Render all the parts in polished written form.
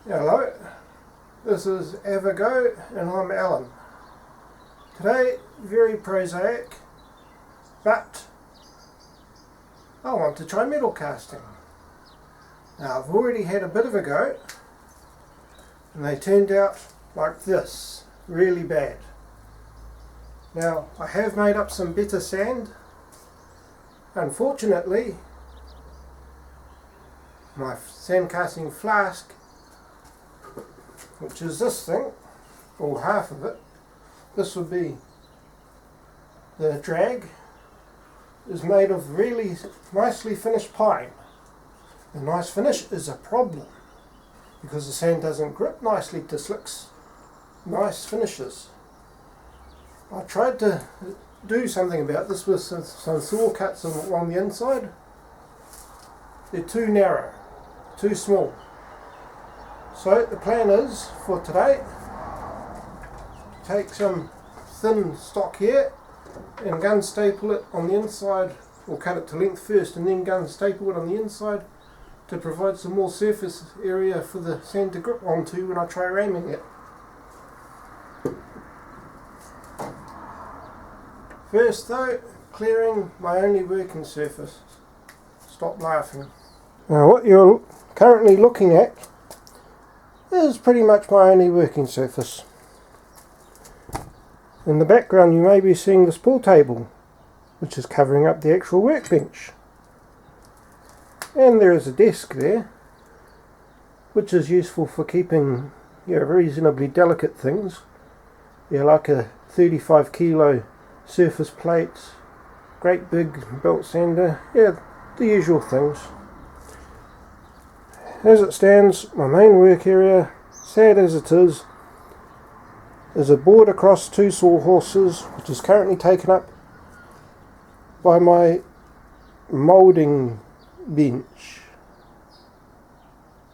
Hello, this is Evergo and I'm Alan. Today, very prosaic, but I want to try metal casting. Now I've already had a bit of a go and they turned out like this, really bad. Now I have made up some better sand. Unfortunately, my Sandcasting flask, which is this thing, or half of it, this would be the drag, is made of really nicely finished pine. The nice finish is a problem because the sand doesn't grip nicely to slicks nice finishes. I tried to do something about this with some saw cuts along the inside. They're too narrow, too small. So the plan is for today, take some thin stock here and gun staple it on the inside, or cut it to length first and then gun staple it on the inside to provide some more surface area for the sand to grip onto when I try ramming it. First though, clearing my only working surface. Stop laughing. Now what you're currently looking at is pretty much my only working surface. In the background you may be seeing this pool table, which is covering up the actual workbench. And there is a desk there, which is useful for keeping reasonably delicate things. Like a 35 kilo surface plates, great big belt sander, the usual things. As it stands, my main work area, sad as it is a board across two sawhorses, which is currently taken up by my moulding bench.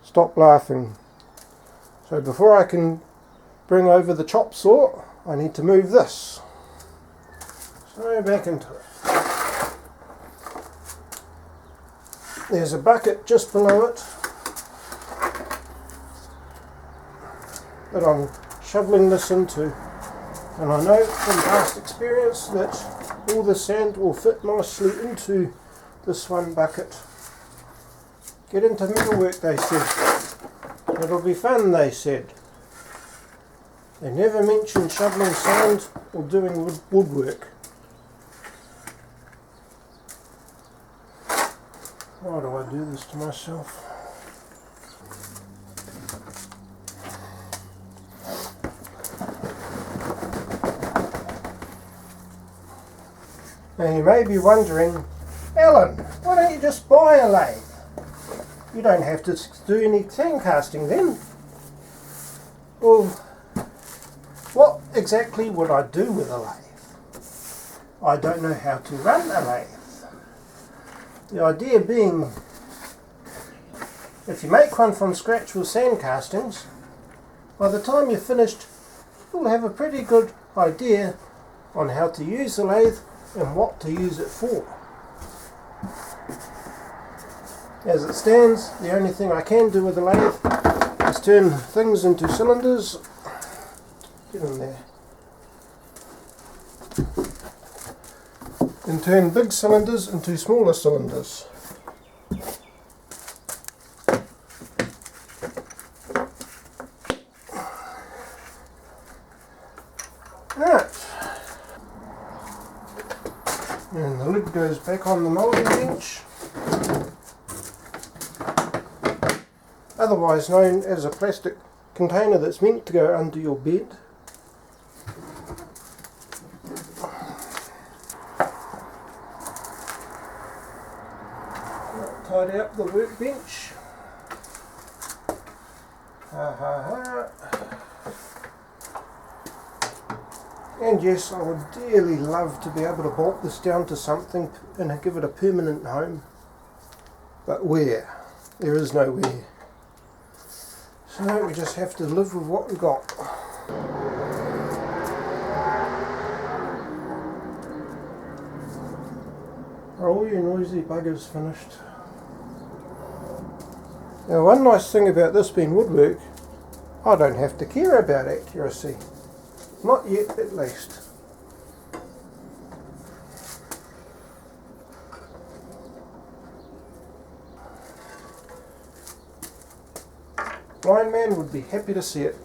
Stop laughing. So before I can bring over the chop saw, I need to move this. So back into it. There's a bucket just below it that I'm shoveling this into, and I know from past experience that all the sand will fit nicely into this one bucket. Get into metalwork, they said. It'll be fun, they said. They never mentioned shoveling sand or doing woodwork. Why do I do this to myself? Now you may be wondering, Alan, why don't you just buy a lathe? You don't have to do any sand casting then. Well, what exactly would I do with a lathe? I don't know how to run a lathe. The idea being, if you make one from scratch with sand castings, by the time you're finished, you'll have a pretty good idea on how to use the lathe and what to use it for. As it stands, the only thing I can do with the lathe is turn things into cylinders. Get in there. And turn big cylinders into smaller cylinders. Right. And the lid goes back on the moulding bench, otherwise known as a plastic container that's meant to go under your bed. Tidy up the workbench. And yes, I would dearly love to be able to bolt this down to something and give it a permanent home. But where? There is nowhere. So we just have to live with what we got. Are all your noisy buggers finished? Now one nice thing about this being woodwork I don't have to care about accuracy. Not yet, at least. Blind man would be happy to see it.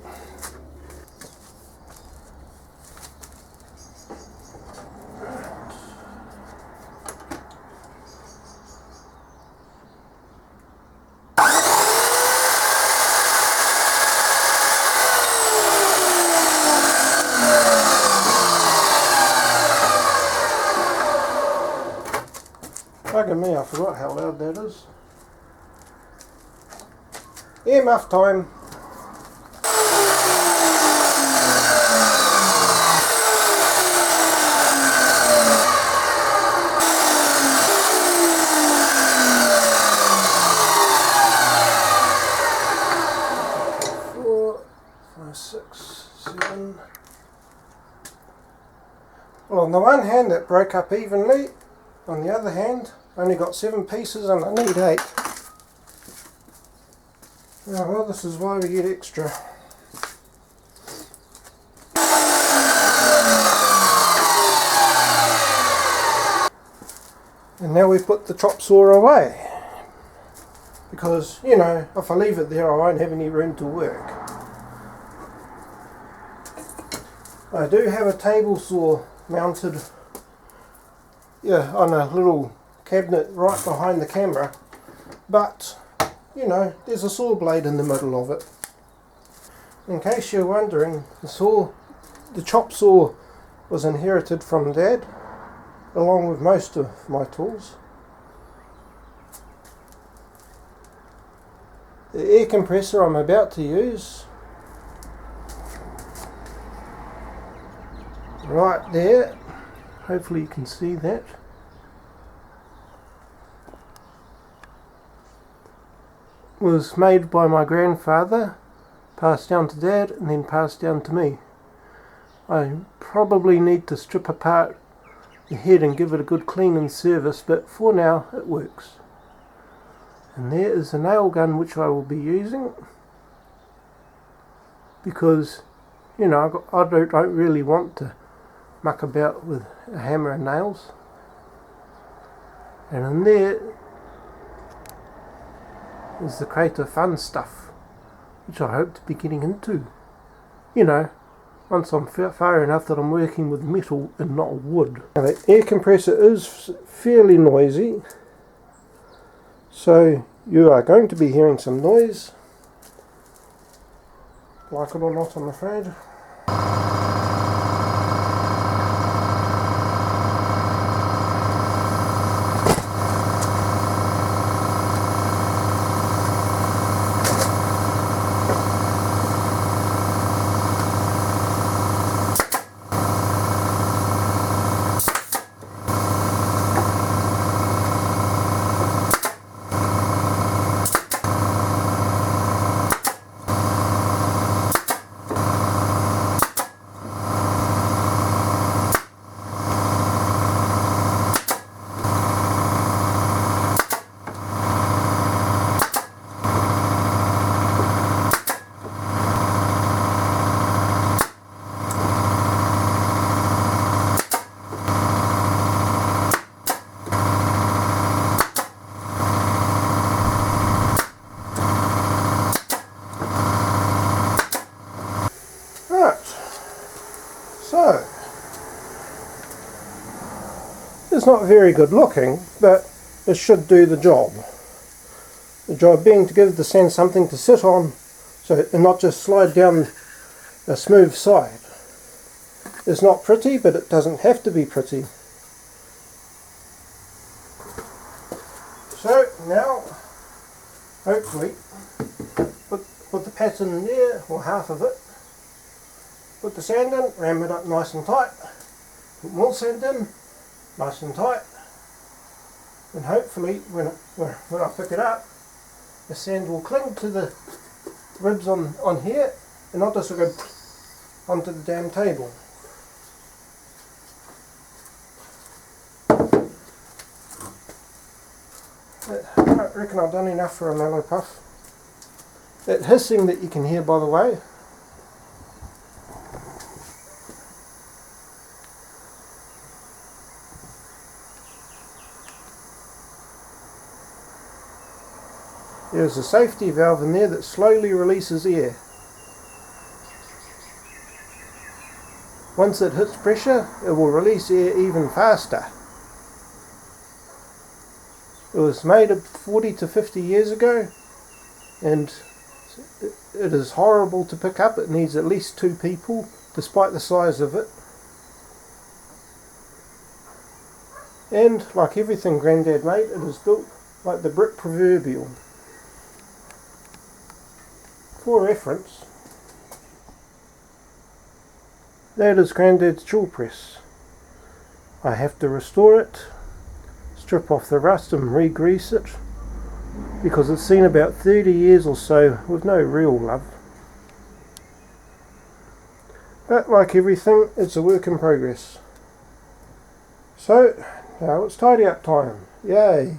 Bugger me, I forgot how loud that is. Earmuff time. Well, on the one hand it broke up evenly, on the other hand only got 7 pieces and I need 8. Oh well, this is why we get extra. And now we put the chop saw away, because, you know, if I leave it there I won't have any room to work. I do have a table saw mounted on a little cabinet right behind the camera, but you know, there's a saw blade in the middle of it. In case you're wondering, the chop saw was inherited from Dad, along with most of my tools. The air compressor I'm about to use, right there, hopefully you can see that. Was made by my grandfather, passed down to Dad, and then passed down to me. I probably need to strip apart the head and give it a good clean and service, but for now it works. And there is a nail gun which I will be using, because, you know, I don't really want to muck about with a hammer and nails. And in there is the crate of fun stuff, which I hope to be getting into. You know, once I'm far enough that I'm working with metal and not wood. Now the air compressor is fairly noisy, so you are going to be hearing some noise. Like it or not, I'm afraid. So, it's not very good looking, but it should do the job. The job being to give the sand something to sit on, so and not just slide down a smooth side. It's not pretty, but it doesn't have to be pretty. So now, hopefully, put the pattern in there, or half of it. Put the sand in, ram it up nice and tight, put more sand in, nice and tight, and hopefully when I pick it up, the sand will cling to the ribs on here and not just go onto the damn table. I reckon I've done enough for a mellow puff. That hissing that you can hear, by the way, There's a safety valve in there that slowly releases air. Once it hits pressure, it will release air even faster. It was made 40 to 50 years ago, and it is horrible to pick up. It needs at least 2 people, despite the size of it. And like everything Grandad made, it is built like the brick proverbial. For reference, that is Grandad's tool press. I have to restore it, strip off the rust and re-grease it, because it's seen about 30 years or so with no real love. But like everything, it's a work in progress. So, now it's tidy up time. Yay!